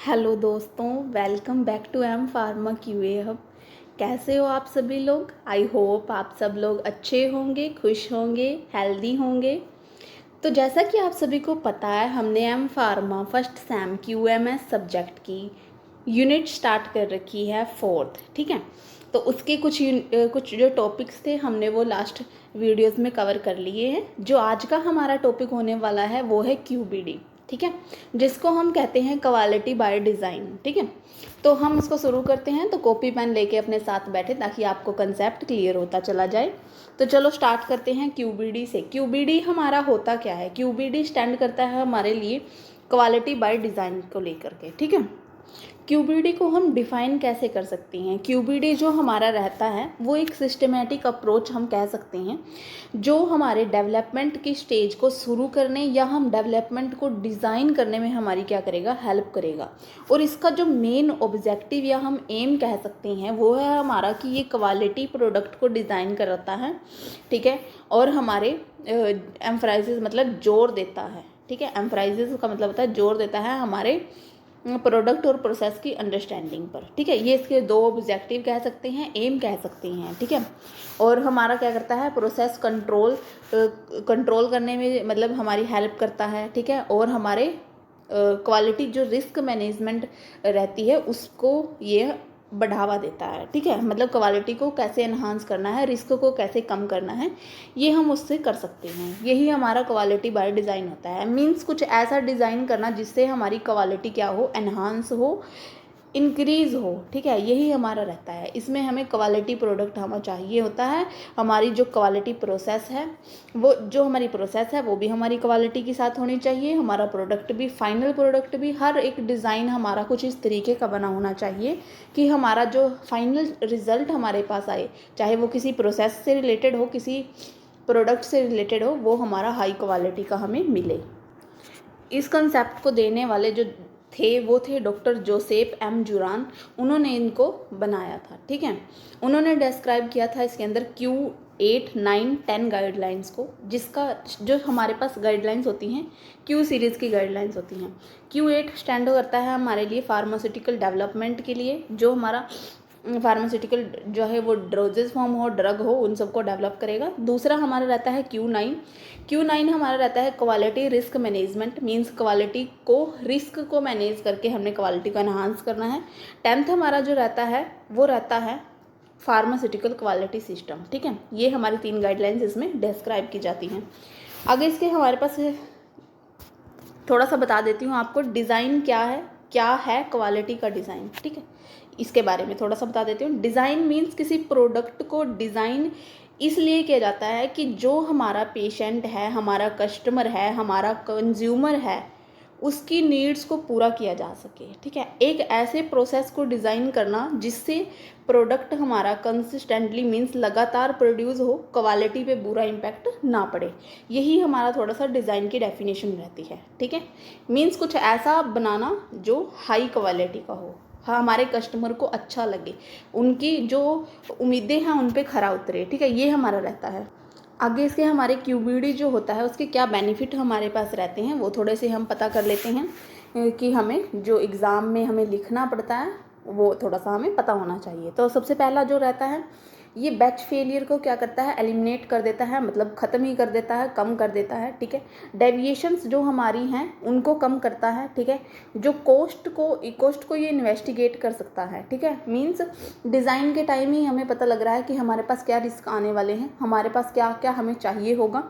Hello दोस्तों, welcome back to M pharma QA hub. कैसे हो आप सभी लोग? आई होप आप सब लोग अच्छे होंगे, खुश होंगे, हेल्दी होंगे। तो जैसा कि आप सभी को पता है, हमने M pharma first sem QMS subject की यूनिट स्टार्ट कर रखी है 4th। ठीक है, तो उसके कुछ जो टॉपिक्स थे हमने वो लास्ट वीडियोस में कवर कर लिए हैं। जो आज का हमारा टॉपिक होने वाला है वो है क्यूबीडी। ठीक है, जिसको हम कहते हैं क्वालिटी बाय डिज़ाइन। ठीक है, तो हम इसको शुरू करते हैं। तो कॉपी पेन लेके अपने साथ बैठे ताकि आपको कंसेप्ट क्लियर होता चला जाए। तो चलो स्टार्ट करते हैं क्यूबीडी से। क्यूबीडी हमारा होता क्या है? क्यूबीडी स्टैंड करता है हमारे लिए क्वालिटी बाय डिज़ाइन को लेकर के। ठीक है, क्यूबीडी को हम डिफ़ाइन कैसे कर सकते हैं? क्यूबीडी जो हमारा रहता है वो एक सिस्टमेटिक अप्रोच हम कह सकते हैं, जो हमारे डेवलपमेंट की स्टेज को शुरू करने या हम डेवलपमेंट को डिज़ाइन करने में हमारी क्या करेगा, हेल्प करेगा। और इसका जो मेन ऑब्जेक्टिव या हम एम कह सकते हैं वो है हमारा कि ये क्वालिटी प्रोडक्ट को डिज़ाइन करता है। ठीक है, और हमारे एम्फराइजेस मतलब जोर देता है। ठीक है, एम्फराइजेस का मतलब होता है जोर देता है हमारे प्रोडक्ट और प्रोसेस की अंडरस्टैंडिंग पर। ठीक है, ये इसके दो ऑब्जेक्टिव कह सकते हैं, एम कह सकते हैं। ठीक है, और हमारा क्या करता है, प्रोसेस कंट्रोल करने में मतलब हमारी हेल्प करता है। ठीक है, और हमारे क्वालिटी जो रिस्क मैनेजमेंट रहती है उसको ये बढ़ावा देता है। ठीक है, मतलब क्वालिटी को कैसे एनहांस करना है, रिस्क को कैसे कम करना है, ये हम उससे कर सकते हैं। यही हमारा क्वालिटी बाय डिज़ाइन होता है। मीन्स कुछ ऐसा डिज़ाइन करना जिससे हमारी क्वालिटी क्या हो, एनहांस हो, इंक्रीज़ हो। ठीक है, यही हमारा रहता है। इसमें हमें क्वालिटी प्रोडक्ट हमें चाहिए होता है। हमारी जो क्वालिटी प्रोसेस है वो जो हमारी प्रोसेस है वो भी हमारी क्वालिटी के साथ होनी चाहिए। हमारा प्रोडक्ट भी, फाइनल प्रोडक्ट भी, हर एक डिज़ाइन हमारा कुछ इस तरीके का बना होना चाहिए कि हमारा जो फाइनल रिज़ल्ट हमारे पास आए, चाहे वो किसी प्रोसेस से रिलेटेड हो, किसी प्रोडक्ट से रिलेटेड हो, वो हमारा हाई क्वालिटी का हमें मिले। इस कंसेप्ट को देने वाले जो थे वो थे डॉक्टर जोसेफ एम जुरान। उन्होंने इनको बनाया था। ठीक है, उन्होंने डिस्क्राइब किया था इसके अंदर Q8, 9, 10 गाइडलाइंस को, जिसका जो हमारे पास गाइडलाइंस होती हैं Q सीरीज़ की गाइडलाइंस होती हैं। Q8 स्टैंड करता है हमारे लिए फार्मास्यूटिकल डेवलपमेंट के लिए, जो हमारा फार्मास्यूटिकल जो है वो डोजेज फॉर्म हो, ड्रग हो, उन सबको डेवलप करेगा। दूसरा हमारा रहता है Q9 हमारा रहता है quality risk management. Means quality को, रिस्क को मैनेज करके हमने क्वालिटी को एनहांस करना है। 10th हमारा जो रहता है वो रहता है फार्मास्यूटिकल क्वालिटी सिस्टम। ठीक है, ये हमारी 3 गाइडलाइंस इसमें डिस्क्राइब की जाती हैं। आगे इसके हमारे पास थोड़ा सा बता देती हूँ आपको, डिज़ाइन क्या है क्वालिटी का डिज़ाइन। ठीक है, इसके बारे में थोड़ा सा बता देती हूँ। डिज़ाइन मीन्स किसी प्रोडक्ट को डिज़ाइन इसलिए किया जाता है कि जो हमारा पेशेंट है, हमारा कस्टमर है, हमारा कंज्यूमर है, उसकी नीड्स को पूरा किया जा सके। ठीक है, एक ऐसे प्रोसेस को डिज़ाइन करना जिससे प्रोडक्ट हमारा कंसिस्टेंटली मीन्स लगातार प्रोड्यूस हो, क्वालिटी पे बुरा इम्पैक्ट ना पड़े। यही हमारा थोड़ा सा डिज़ाइन की डेफिनेशन रहती है। ठीक है, मीन्स कुछ ऐसा बनाना जो हाई क्वालिटी का हो, हाँ, हमारे कस्टमर को अच्छा लगे, उनकी जो उम्मीदें हैं उन पे खरा उतरे। ठीक है, ये हमारा रहता है। आगे इसके हमारे क्यूबीडी जो होता है उसके क्या बेनिफिट हमारे पास रहते हैं वो थोड़े से हम पता कर लेते हैं कि हमें जो एग्ज़ाम में हमें लिखना पड़ता है वो थोड़ा सा हमें पता होना चाहिए। तो सबसे पहला जो रहता है, ये बैच फेलियर को क्या करता है, एलिमिनेट कर देता है, मतलब ख़त्म ही कर देता है, कम कर देता है। ठीक है, डेविएशंस जो हमारी हैं उनको कम करता है। ठीक है, जो कॉस्ट को ये इन्वेस्टिगेट कर सकता है। ठीक है, मीन्स डिज़ाइन के टाइम ही हमें पता लग रहा है कि हमारे पास क्या रिस्क आने वाले हैं, हमारे पास क्या क्या हमें चाहिए होगा।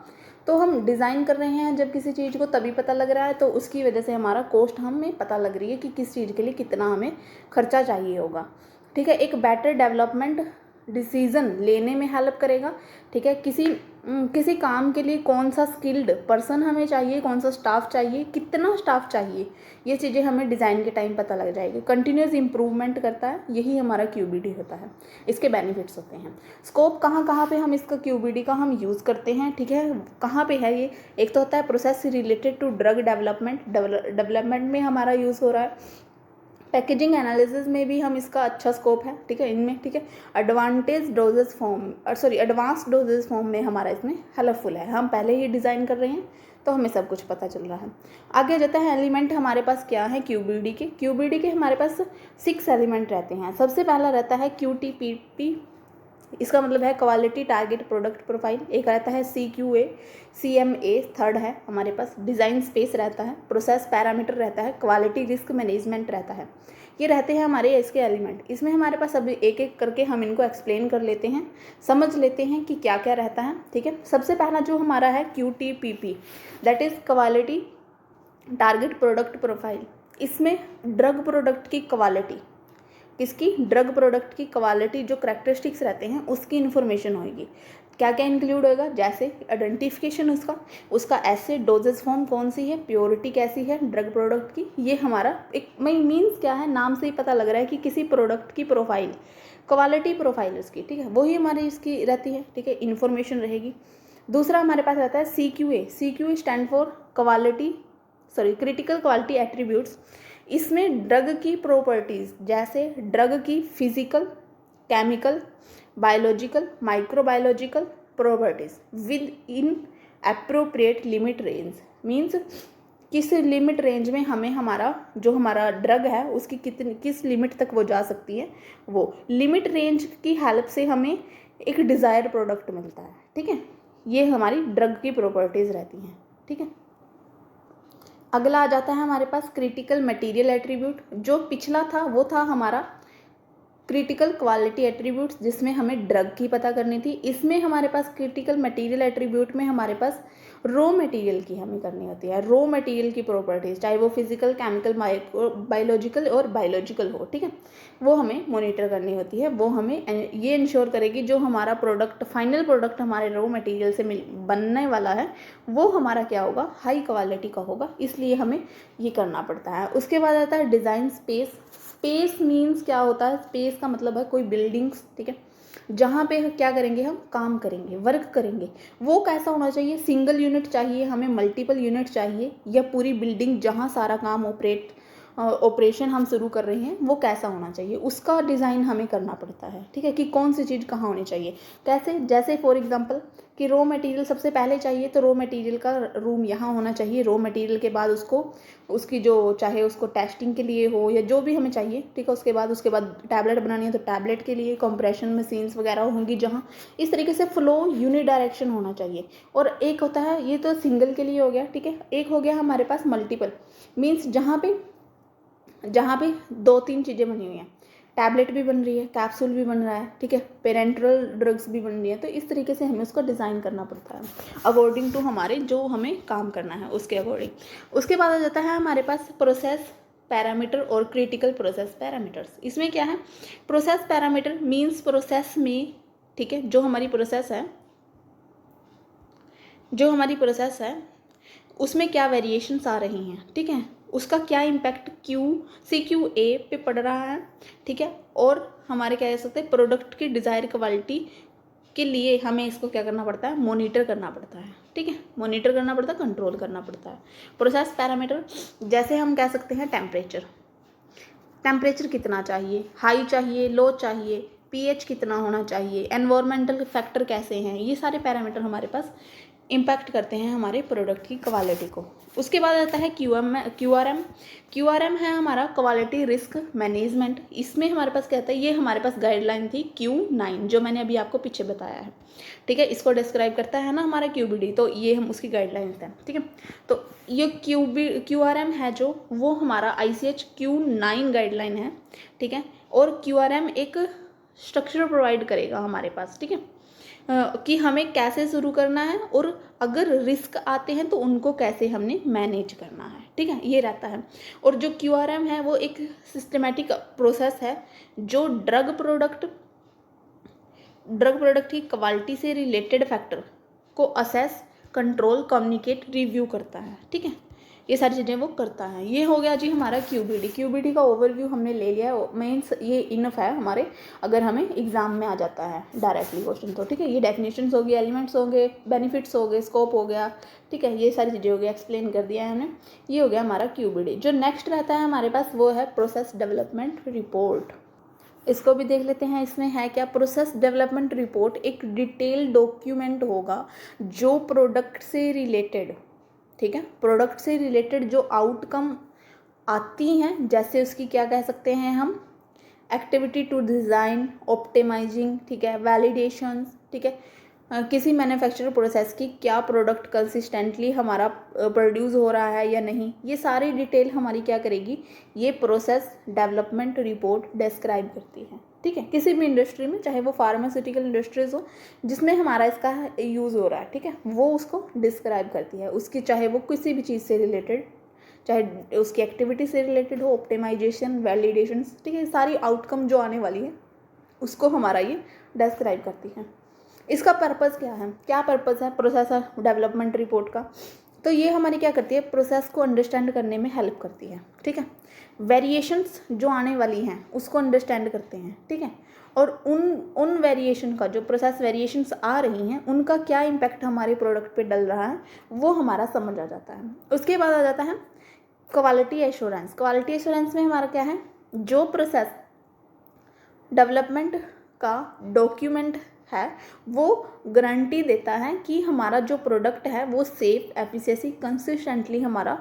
तो हम डिज़ाइन कर रहे हैं जब किसी चीज़ को, तभी पता लग रहा है, तो उसकी वजह से हमारा कॉस्ट हमें पता लग रही है कि किस चीज़ के लिए कितना हमें खर्चा चाहिए होगा। ठीक है, एक बेटर डेवलपमेंट डिसीज़न लेने में हेल्प करेगा। ठीक है, किसी काम के लिए कौन सा स्किल्ड पर्सन हमें चाहिए, कौन सा स्टाफ चाहिए, कितना स्टाफ चाहिए, ये चीज़ें हमें डिज़ाइन के टाइम पता लग जाएगी। कंटिन्यूस इंप्रूवमेंट करता है, यही हमारा क्यूबीडी होता है। इसके बेनिफिट्स होते हैं। स्कोप कहाँ पे हम इसका क्यूबीडी का हम यूज़ करते हैं। ठीक है, कहाँ पे है ये? एक तो होता है process related to drug development में हमारा यूज़ हो रहा है। पैकेजिंग एनालिसिस में भी हम इसका अच्छा स्कोप है। ठीक है, इनमें। ठीक है, एडवांस डोजेज फॉर्म में हमारा इसमें हेल्पफुल है। हम पहले ही डिज़ाइन कर रहे हैं तो हमें सब कुछ पता चल रहा है। आगे जाता है एलिमेंट हमारे पास क्या है क्यूबीडी के हमारे पास 6 एलिमेंट रहते हैं। सबसे पहला रहता है QTPP, इसका मतलब है क्वालिटी टारगेट प्रोडक्ट प्रोफाइल। एक रहता है CQA, CMA थर्ड है हमारे पास। डिज़ाइन स्पेस रहता है, प्रोसेस पैरामीटर रहता है, क्वालिटी रिस्क मैनेजमेंट रहता है। ये रहते हैं हमारे इसके एलिमेंट। इसमें हमारे पास अभी एक एक करके हम इनको एक्सप्लेन कर लेते हैं, समझ लेते हैं कि क्या क्या रहता है। ठीक है, सबसे पहला जो हमारा है QTPP, that is quality target product profile. इसमें ड्रग प्रोडक्ट की क्वालिटी, किसकी, ड्रग प्रोडक्ट की क्वालिटी, जो करैक्टरिस्टिक्स रहते हैं उसकी इन्फॉर्मेशन होगी। क्या क्या इंक्लूड होगा, जैसे आइडेंटिफिकेशन उसका एसिड डोजेस फॉर्म कौन सी है, प्योरिटी कैसी है ड्रग प्रोडक्ट की। ये हमारा एक मीन्स क्या है, नाम से ही पता लग रहा है कि किसी प्रोडक्ट की प्रोफाइल, क्वालिटी प्रोफाइल उसकी, ठीक है, वही हमारी इसकी रहती है। ठीक है, इन्फॉर्मेशन रहेगी। दूसरा हमारे पास रहता है CQA stand for critical quality attributes. इसमें ड्रग की प्रॉपर्टीज़, जैसे ड्रग की physical, chemical, biological, microbiological properties with in appropriate limit range, means किस लिमिट रेंज में हमें हमारा ड्रग है उसकी किस लिमिट तक वो जा सकती है, वो लिमिट रेंज की हेल्प से हमें एक डिज़ायर्ड प्रोडक्ट मिलता है। ठीक है, ये हमारी ड्रग की प्रॉपर्टीज़ रहती हैं। ठीक है, अगला आ जाता है हमारे पास क्रिटिकल मटेरियल एट्रीब्यूट। जो पिछला था वो था हमारा क्रिटिकल क्वालिटी एट्रीब्यूट्स, जिसमें हमें ड्रग की पता करनी थी। इसमें हमारे पास क्रिटिकल मटेरियल एट्रीब्यूट में हमारे पास रॉ मटेरियल की हमें करनी होती है, रॉ मटेरियल की प्रॉपर्टीज़, चाहे वो फिजिकल, केमिकल, बायोलॉजिकल और बायोलॉजिकल हो। ठीक है, वो हमें मॉनिटर करनी होती है। वो हमें ये इंश्योर करेगी जो हमारा प्रोडक्ट, फाइनल प्रोडक्ट हमारे रॉ मटेरियल से बनने वाला है, वो हमारा क्या होगा, हाई क्वालिटी का होगा। इसलिए हमें ये करना पड़ता है। उसके बाद आता है डिज़ाइन स्पेस मीन्स क्या होता है, स्पेस का मतलब है कोई बिल्डिंग्स, ठीक है, जहाँ पे क्या करेंगे, हम काम करेंगे, वर्क करेंगे। वो कैसा होना चाहिए, सिंगल यूनिट चाहिए हमें, मल्टीपल यूनिट चाहिए, या पूरी बिल्डिंग जहाँ सारा काम ऑपरेशन हम शुरू कर रहे हैं, वो कैसा होना चाहिए, उसका डिज़ाइन हमें करना पड़ता है। ठीक है, कि कौन सी चीज़ कहाँ होनी चाहिए, कैसे, जैसे फॉर एग्जांपल कि रॉ मटेरियल सबसे पहले चाहिए, तो रॉ मटेरियल का रूम यहाँ होना चाहिए। रॉ मटेरियल के बाद उसकी जो चाहे उसको टेस्टिंग के लिए हो या जो भी हमें चाहिए, ठीक है, उसके बाद टैबलेट बनानी है तो टैबलेट के लिए कंप्रेशन मशीन्स वगैरह होंगी जहाँ। इस तरीके से फ्लो यूनिडायरेक्शन होना चाहिए। और एक होता है, ये तो सिंगल के लिए हो गया, ठीक है, एक हो गया हमारे पास मल्टीपल, मीन्स जहाँ पे 2-3 चीज़ें बनी हुई हैं, टैबलेट भी बन रही है, कैप्सूल भी बन रहा है, ठीक है, पेरेंटल ड्रग्स भी बन रही है। तो इस तरीके से हमें उसको डिज़ाइन करना पड़ता है अकॉर्डिंग टू हमारे जो हमें काम करना है उसके अकॉर्डिंग। उसके बाद आ जाता है हमारे पास प्रोसेस पैरामीटर और क्रिटिकल प्रोसेस पैरामीटर्स। इसमें क्या है, प्रोसेस पैरामीटर मीन्स प्रोसेस में, ठीक है, जो हमारी प्रोसेस है उसमें क्या वेरिएशंस आ रही हैं, ठीक है, उसका क्या इम्पैक्ट CQA पे पड़ रहा है, ठीक है, और हमारे क्या कह सकते हैं, प्रोडक्ट की डिज़ायर क्वालिटी के लिए हमें इसको क्या करना पड़ता है, मॉनिटर करना पड़ता है। ठीक है, मॉनिटर करना पड़ता है, कंट्रोल करना पड़ता है। प्रोसेस पैरामीटर जैसे हम कह सकते हैं टेम्परेचर कितना चाहिए, हाई चाहिए, लो चाहिए, pH कितना होना चाहिए, एनवायरमेंटल फैक्टर कैसे हैं, ये सारे पैरामीटर हमारे पास इम्पैक्ट करते हैं हमारे प्रोडक्ट की क्वालिटी को। उसके बाद आता है QRM है हमारा क्वालिटी रिस्क मैनेजमेंट। इसमें हमारे पास क्या आता है, ये हमारे पास गाइडलाइन थी Q9 जो मैंने अभी आपको पीछे बताया है। ठीक है, इसको डिस्क्राइब करता है ना हमारा QBD, तो ये हम उसकी गाइडलाइंस हैं। ठीक है, तो ये QRM है जो वो हमारा ICH Q9 गाइडलाइन है। ठीक है, और QRM एक स्ट्रक्चर प्रोवाइड करेगा हमारे पास, ठीक है, कि हमें कैसे शुरू करना है और अगर रिस्क आते हैं तो उनको कैसे हमने मैनेज करना है। ठीक है, ये रहता है। और जो QRM है वो एक सिस्टमेटिक प्रोसेस है जो ड्रग प्रोडक्ट की क्वालिटी से रिलेटेड फैक्टर को असेस, कंट्रोल, कम्युनिकेट, रिव्यू करता है। ठीक है, ये सारी चीज़ें वो करता है। ये हो गया जी हमारा QBD का ओवरव्यू हमने ले लिया है। मीन्स ये इनफ है हमारे, अगर हमें एग्जाम में आ जाता है डायरेक्टली क्वेश्चन तो। ठीक है, ये डेफिनेशंस हो गई, एलिमेंट्स हो गए, बेनिफिट्स हो गए, स्कोप हो गया। ठीक है, ये सारी चीज़ें हो गई, एक्सप्लेन कर दिया है हमने। ये हो गया हमारा QBD। जो नेक्स्ट रहता है हमारे पास वो है प्रोसेस डेवलपमेंट रिपोर्ट। इसको भी देख लेते हैं। इसमें है क्या, प्रोसेस डेवलपमेंट रिपोर्ट एक डिटेल डॉक्यूमेंट होगा जो प्रोडक्ट से रिलेटेड, ठीक है। प्रोडक्ट से रिलेटेड जो आउटकम आती हैं, जैसे उसकी क्या कह सकते हैं हम, एक्टिविटी टू डिज़ाइन, ऑप्टिमाइजिंग, ठीक है, वैलिडेशंस, ठीक है, किसी मैन्युफैक्चर प्रोसेस की क्या प्रोडक्ट कंसिस्टेंटली हमारा प्रोड्यूस हो रहा है या नहीं, ये सारी डिटेल हमारी क्या करेगी, ये प्रोसेस डेवलपमेंट रिपोर्ट डिस्क्राइब करती है, ठीक है। किसी भी इंडस्ट्री में, चाहे वो फार्मास्यूटिकल इंडस्ट्रीज हो जिसमें हमारा इसका यूज़ हो रहा है, ठीक है, वो उसको डिस्क्राइब करती है, उसकी चाहे वो किसी भी चीज़ से रिलेटेड, चाहे उसकी एक्टिविटी से रिलेटेड हो, ऑप्टिमाइजेशन, वैलिडेशन, ठीक है, सारी आउटकम जो आने वाली है उसको हमारा ये डिस्क्राइब करती है। इसका पर्पज़ क्या है, क्या पर्पज़ है प्रोसेस डेवलपमेंट रिपोर्ट का, तो ये हमारी क्या करती है, प्रोसेस को अंडरस्टैंड करने में हेल्प करती है, ठीक है। वेरिएशंस जो आने वाली हैं उसको अंडरस्टैंड करते हैं, ठीक है, और उन वेरिएशन का, जो प्रोसेस वेरिएशंस आ रही हैं उनका क्या इम्पैक्ट हमारे प्रोडक्ट पे डल रहा है वो हमारा समझ आ जाता है। उसके बाद आ जाता है क्वालिटी एश्योरेंस। क्वालिटी एश्योरेंस में हमारा क्या है, जो प्रोसेस डेवलपमेंट का डॉक्यूमेंट है वो गारंटी देता है कि हमारा जो प्रोडक्ट है वो सेफ, एफिशिएंसी, कंसिस्टेंटली हमारा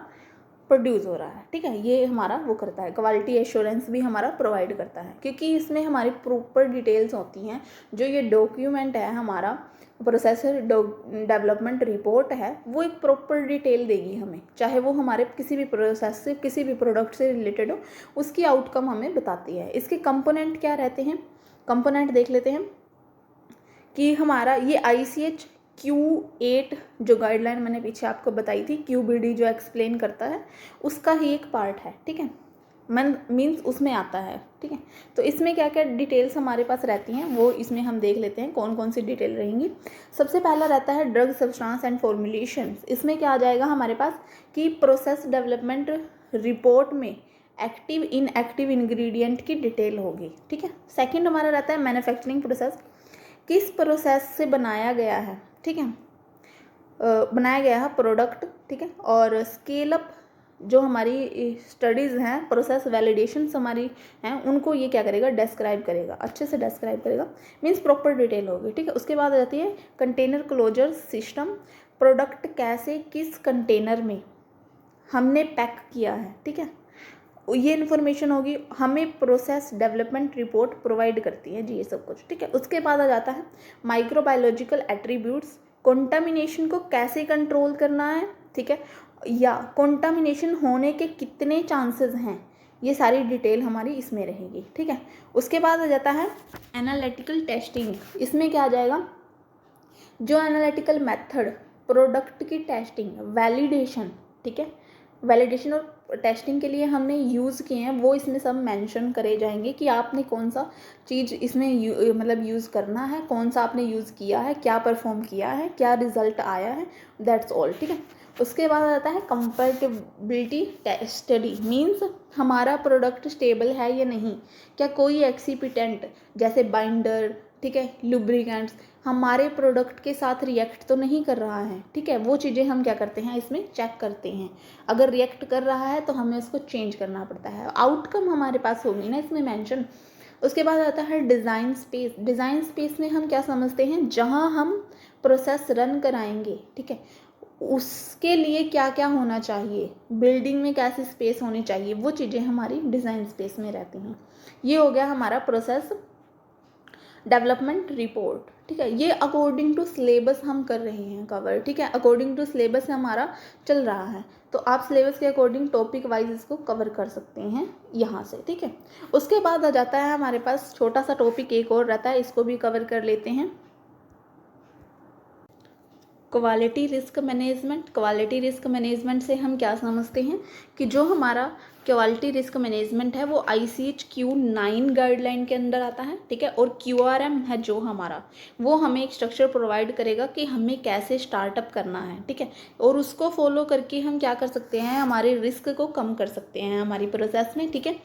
प्रोड्यूस हो रहा है, ठीक है, ये हमारा वो करता है, क्वालिटी एश्योरेंस भी हमारा प्रोवाइड करता है, क्योंकि इसमें हमारी प्रॉपर डिटेल्स होती हैं। जो ये डॉक्यूमेंट है हमारा प्रोसेसर डेवलपमेंट रिपोर्ट है, वो एक प्रॉपर डिटेल देगी हमें, चाहे वो हमारे किसी भी प्रोसेस से, किसी भी प्रोडक्ट से रिलेटेड हो, उसकी आउटकम हमें बताती है। इसके कंपोनेंट क्या रहते हैं, कंपोनेंट देख लेते हैं कि हमारा ये ICH Q8 जो गाइडलाइन मैंने पीछे आपको बताई थी, QBD जो एक्सप्लेन करता है उसका ही एक पार्ट है, ठीक है, मीन्स उसमें आता है, ठीक है। तो इसमें क्या क्या डिटेल्स हमारे पास रहती हैं वो इसमें हम देख लेते हैं कौन कौन सी डिटेल रहेंगी। सबसे पहला रहता है ड्रग सब्सटेंस एंड फॉर्मुलेशंस। इसमें क्या आ जाएगा हमारे पास कि प्रोसेस डेवलपमेंट रिपोर्ट में एक्टिव इनएक्टिव इंग्रेडिएंट की डिटेल होगी, ठीक है। सेकेंड हमारा रहता है मैन्युफैक्चरिंग प्रोसेस, किस प्रोसेस से बनाया गया है, ठीक है, बनाया गया है प्रोडक्ट, ठीक है, और स्केल अप जो हमारी स्टडीज़ हैं, प्रोसेस वैलिडेशंस हमारी हैं, उनको ये क्या करेगा, डिस्क्राइब करेगा, अच्छे से डिस्क्राइब करेगा, मीन्स प्रॉपर डिटेल होगी, ठीक है। उसके बाद आ जाती है कंटेनर क्लोजर सिस्टम, प्रोडक्ट कैसे किस कंटेनर में हमने पैक किया है, ठीक है, ये इन्फॉर्मेशन होगी, हमें प्रोसेस डेवलपमेंट रिपोर्ट प्रोवाइड करती है जी ये सब कुछ, ठीक है। उसके बाद आ जाता है माइक्रोबायोलॉजिकल एट्रीब्यूट्स, कंटामिनेशन को कैसे कंट्रोल करना है, ठीक है, या कंटामिनेशन होने के कितने चांसेस हैं, ये सारी डिटेल हमारी इसमें रहेगी, ठीक है। उसके बाद आ जाता है एनालिटिकल टेस्टिंग। इसमें क्या आ जाएगा, जो एनालिटिकल मेथड प्रोडक्ट की टेस्टिंग, वैलिडेशन, ठीक है, वैलिडेशन और टेस्टिंग के लिए हमने यूज़ किए हैं वो इसमें सब मेंशन करे जाएंगे कि आपने कौन सा चीज़ इसमें मतलब यूज़ करना है, कौन सा आपने यूज़ किया है, क्या परफॉर्म किया है, क्या रिजल्ट आया है, दैट्स ऑल, ठीक है। उसके बाद आता है कंपैटिबिलिटी स्टडी, मीन्स हमारा प्रोडक्ट स्टेबल है या नहीं, क्या कोई एक्सीपिटेंट जैसे बाइंडर, ठीक है, लुब्रिकेंट्स हमारे प्रोडक्ट के साथ रिएक्ट तो नहीं कर रहा है, ठीक है, वो चीज़ें हम क्या करते हैं इसमें चेक करते हैं। अगर रिएक्ट कर रहा है तो हमें उसको चेंज करना पड़ता है, आउटकम हमारे पास होगी ना इसमें मेंशन। उसके बाद आता है डिज़ाइन स्पेस। डिज़ाइन स्पेस में हम क्या समझते हैं, जहाँ हम प्रोसेस रन कराएंगे, ठीक है, उसके लिए क्या क्या होना चाहिए, बिल्डिंग में कैसी स्पेस होनी चाहिए, वो चीज़ें हमारी डिज़ाइन स्पेस में रहती हैं। ये हो गया हमारा प्रोसेस डेवलपमेंट रिपोर्ट, ठीक है। ये अकॉर्डिंग टू सिलेबस हम कर रहे हैं कवर, ठीक है, अकॉर्डिंग टू सिलेबस हमारा चल रहा है, तो आप सिलेबस के अकॉर्डिंग टॉपिक वाइज इसको कवर कर सकते हैं यहाँ से, ठीक है। उसके बाद आ जाता है हमारे पास छोटा सा टॉपिक एक और रहता है, इसको भी कवर कर लेते हैं, quality risk management. Quality risk management से हम क्या समझते हैं कि जो हमारा क्वालिटी रिस्क मैनेजमेंट है वो ICH Q9 गाइडलाइन के अंदर आता है, ठीक है, और QRM है जो हमारा, वो हमें एक स्ट्रक्चर प्रोवाइड करेगा कि हमें कैसे स्टार्टअप करना है, ठीक है, और उसको फॉलो करके हम क्या कर सकते हैं, हमारे रिस्क को कम कर सकते हैं हमारी प्रोसेस में, ठीक है।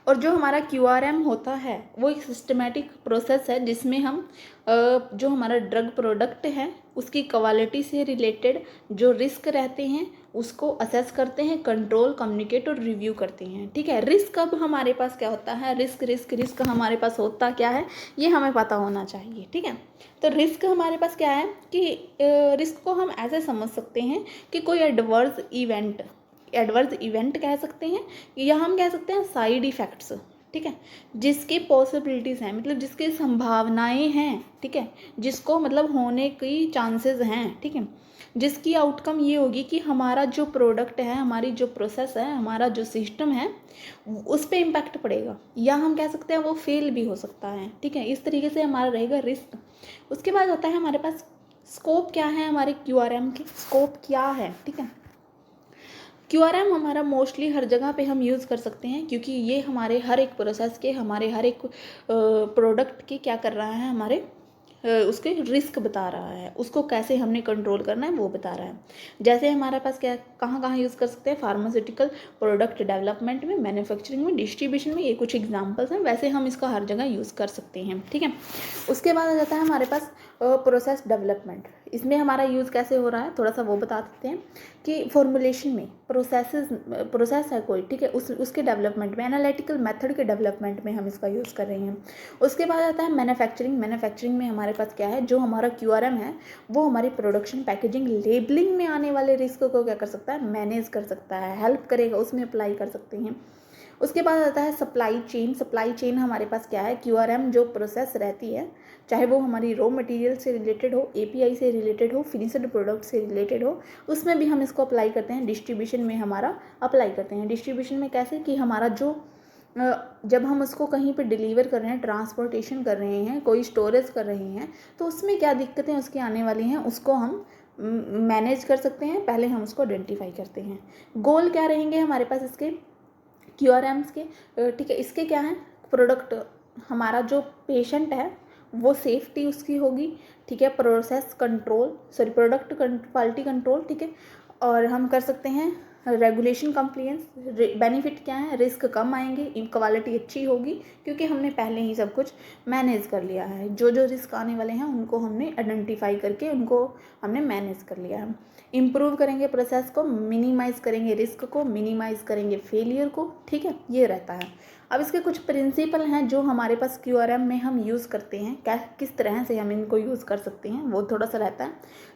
और जो हमारा QRM होता है वो एक सिस्टमेटिक प्रोसेस है जिसमें हम जो हमारा ड्रग प्रोडक्ट है उसकी क्वालिटी से रिलेटेड जो रिस्क रहते हैं उसको असेस करते हैं, कंट्रोल, कम्युनिकेट और रिव्यू करते हैं। ठीक है, रिस्क अब हमारे पास क्या होता है, रिस्क हमारे पास होता क्या है ये हमें पता होना चाहिए। ठीक है, तो रिस्क हमारे पास क्या है कि रिस्क को हम ऐसे समझ सकते हैं कि कोई एडवर्स इवेंट कह सकते हैं, या हम कह सकते हैं साइड इफ़ेक्ट्स। ठीक है, जिसके पॉसिबिलिटीज़ हैं, मतलब जिसकी संभावनाएं हैं। ठीक है, जिसको मतलब होने की चांसेस हैं। ठीक है, जिसकी आउटकम ये होगी कि हमारा जो प्रोडक्ट है, हमारी जो प्रोसेस है, हमारा जो सिस्टम है, उस पर इम्पैक्ट पड़ेगा, या हम कह सकते हैं वो फेल भी हो सकता है। ठीक है, इस तरीके से हमारा रहेगा रिस्क। उसके बाद होता है हमारे पास स्कोप। क्या है हमारे QRM के स्कोप क्या है। ठीक है, QRM हमारा मोस्टली हर जगह पे हम यूज़ कर सकते हैं, क्योंकि ये हमारे हर एक प्रोसेस के, हमारे हर एक प्रोडक्ट के क्या कर रहा है, हमारे उसके रिस्क बता रहा है, उसको कैसे हमने कंट्रोल करना है वो बता रहा है। जैसे हमारे पास क्या, कहाँ कहाँ यूज़ कर सकते हैं, फार्मास्यूटिकल प्रोडक्ट डेवलपमेंट में, मैन्युफैक्चरिंग में, डिस्ट्रीब्यूशन में, ये कुछ एग्जांपल्स हैं। वैसे हम इसका हर जगह यूज़ कर सकते हैं। ठीक है, उसके बाद आ जाता है हमारे पास प्रोसेस डेवलपमेंट। इसमें हमारा यूज़ कैसे हो रहा है थोड़ा सा वो बता देते हैं कि फॉर्मुलेशन में प्रोसेस है कोई। ठीक है, उसके डेवलपमेंट में, एनालिटिकल मेथड के डेवलपमेंट में हम इसका यूज़ कर रहे हैं। उसके बाद आता है मैन्युफैक्चरिंग में हमारे पास क्या है, जो हमारा QRM है वो हमारी प्रोडक्शन, पैकेजिंग, लेबलिंग में आने वाले रिस्क को क्या कर सकता है, मैनेज कर सकता है, हेल्प करेगा, उसमें अप्लाई कर सकते हैं। उसके बाद आता है सप्लाई चेन हमारे पास क्या है, QRM जो प्रोसेस रहती है, चाहे वो हमारी रॉ मटेरियल से रिलेटेड हो, API से रिलेटेड हो, फिनिश्ड प्रोडक्ट से रिलेटेड हो, उसमें भी हम इसको अप्लाई करते हैं। डिस्ट्रीब्यूशन में हमारा अप्लाई करते हैं। डिस्ट्रीब्यूशन में कैसे कि हमारा जो जब हम उसको कहीं पे डिलीवर कर रहे हैं, ट्रांसपोर्टेशन कर रहे हैं, कोई स्टोरेज कर रहे हैं, तो उसमें क्या दिक्कतें उसकी आने वाली हैं, उसको हम मैनेज कर सकते हैं। पहले हम उसको आइडेंटिफाई करते हैं। गोल क्या रहेंगे हमारे पास इसके QRMs के। ठीक है, इसके क्या है, प्रोडक्ट, हमारा जो पेशेंट है वो सेफ्टी उसकी होगी। ठीक है, प्रोडक्ट क्वालिटी कंट्रोल। ठीक है, और हम कर सकते हैं रेगुलेशन कंप्लायंस। बेनिफिट क्या है, रिस्क कम आएंगे, क्वालिटी अच्छी होगी, क्योंकि हमने पहले ही सब कुछ मैनेज कर लिया है। जो जो रिस्क आने वाले हैं उनको हमने आइडेंटिफाई करके उनको हमने मैनेज कर लिया है। इम्प्रूव करेंगे प्रोसेस को, मिनिमाइज़ करेंगे रिस्क को, मिनिमाइज़ करेंगे फेलियर को। ठीक है, ये रहता है। अब इसके कुछ प्रिंसिपल हैं जो हमारे पास QRM में हम यूज़ करते हैं, क्या किस तरह से हम इनको यूज़ कर सकते हैं, वो थोड़ा सा रहता है।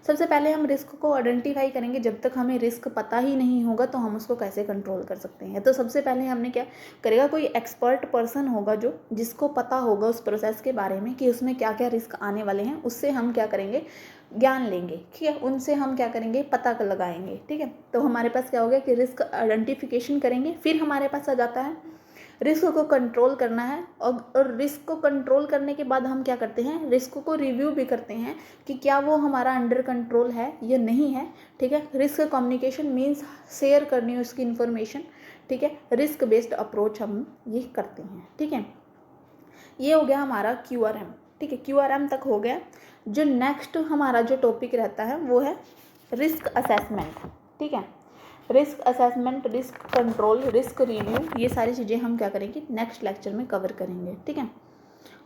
सबसे पहले हम रिस्क को आइडेंटिफाई करेंगे। जब तक हमें रिस्क पता ही नहीं होगा तो हम उसको कैसे कंट्रोल कर सकते हैं। तो सबसे पहले हमने क्या करेगा, कोई एक्सपर्ट पर्सन होगा जो जिसको पता होगा उस प्रोसेस के बारे में कि उसमें क्या क्या रिस्क आने वाले हैं, उससे हम क्या करेंगे, ज्ञान लेंगे। ठीक है, उनसे हम क्या करेंगे, पता लगाएंगे। ठीक है, तो हमारे पास क्या हो गया कि रिस्क आइडेंटिफिकेशन करेंगे। फिर हमारे पास आ जाता है रिस्क को कंट्रोल करना है, और रिस्क को कंट्रोल करने के बाद हम क्या करते हैं, रिस्क को रिव्यू भी करते हैं कि क्या वो हमारा अंडर कंट्रोल है या नहीं है। ठीक है, रिस्क कम्युनिकेशन मीन्स शेयर करनी उसकी इन्फॉर्मेशन। ठीक है, रिस्क बेस्ड अप्रोच हम ये करते हैं। ठीक है, ये हो गया हमारा QRM। ठीक है, QRM तक हो गया। जो नेक्स्ट हमारा जो टॉपिक रहता है वो है रिस्क असेसमेंट। ठीक है, risk assessment, risk control, risk review, ये सारी चीज़ें हम क्या करेंगे, नेक्स्ट लेक्चर में कवर करेंगे। ठीक है,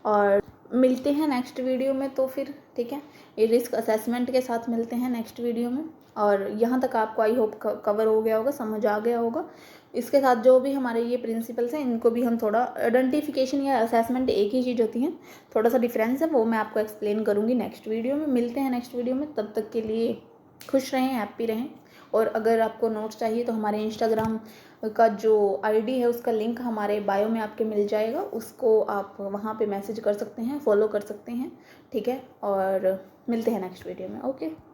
और मिलते हैं नेक्स्ट वीडियो में। तो फिर ठीक है, ये रिस्क असेसमेंट के साथ मिलते हैं नेक्स्ट वीडियो में। और यहाँ तक आपको आई होप कवर हो गया होगा, समझ आ गया होगा। इसके साथ जो भी हमारे ये प्रिंसिपल्स हैं इनको भी हम थोड़ा, आइडेंटिफिकेशन या असेसमेंट एक ही चीज़ होती है, थोड़ा सा डिफरेंस है, वो मैं आपको एक्सप्लेन करूँगी नेक्स्ट वीडियो में। मिलते हैं नेक्स्ट वीडियो में, तब तक के लिए खुश रहें, हैप्पी रहें। और अगर आपको नोट्स चाहिए तो हमारे इंस्टाग्राम का जो ID है उसका लिंक हमारे बायो में आपके मिल जाएगा, उसको आप वहाँ पे मैसेज कर सकते हैं, फॉलो कर सकते हैं। ठीक है, और मिलते हैं नेक्स्ट वीडियो में। ओके।